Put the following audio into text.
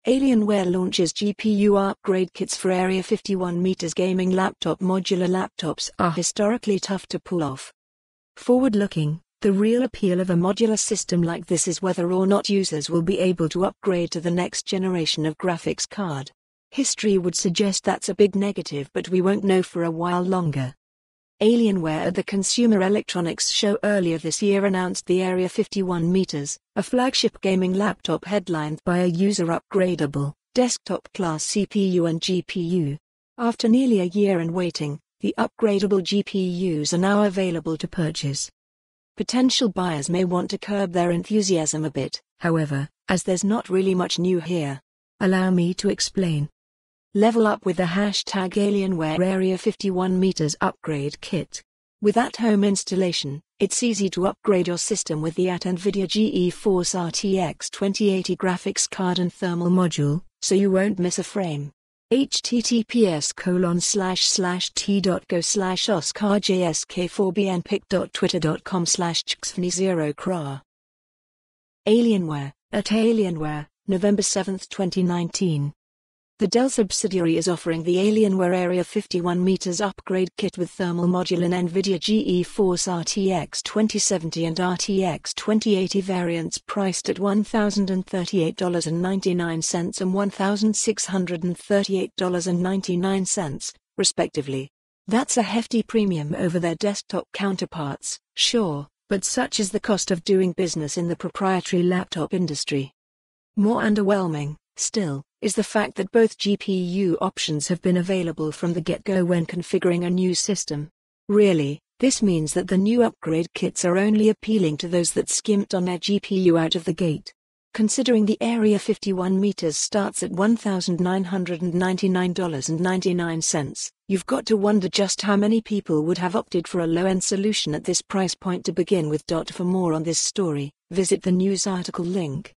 Alienware launches GPU upgrade kits for Area 51 meters gaming laptop. Modular laptops are historically tough to pull off. Forward-looking, the real appeal of a modular system like this is whether or not users will be able to upgrade to the next generation of graphics card. History would suggest that's a big negative, but we won't know for a while longer. Alienware at the Consumer Electronics Show earlier this year announced the Area 51 meters, a flagship gaming laptop headlined by a user-upgradable, desktop-class CPU and GPU. After nearly a year in waiting, the upgradable GPUs are now available to purchase. Potential buyers may want to curb their enthusiasm a bit, however, as there's not really much new here. Allow me to explain. Level up with the hashtag Alienware Area 51 meters upgrade kit. With at-home installation, it's easy to upgrade your system with the NVIDIA GeForce RTX 2080 graphics card and thermal module, so you won't miss a frame. https://t.go/oscarjsk4bnpic.twitter.com/chxfni0cra. Alienware, at Alienware, November 7, 2019. The Dell subsidiary is offering the Alienware Area 51 meters upgrade kit with thermal module and NVIDIA GeForce RTX 2070 and RTX 2080 variants priced at $1,038.99 and $1,638.99, respectively. That's a hefty premium over their desktop counterparts, sure, but such is the cost of doing business in the proprietary laptop industry. More underwhelming, still, is the fact that both GPU options have been available from the get-go when configuring a new system. Really, this means that the new upgrade kits are only appealing to those that skimped on their GPU out of the gate. Considering the Area 51 meters starts at $1,999.99, you've got to wonder just how many people would have opted for a low-end solution at this price point to begin with. For more on this story, visit the news article link.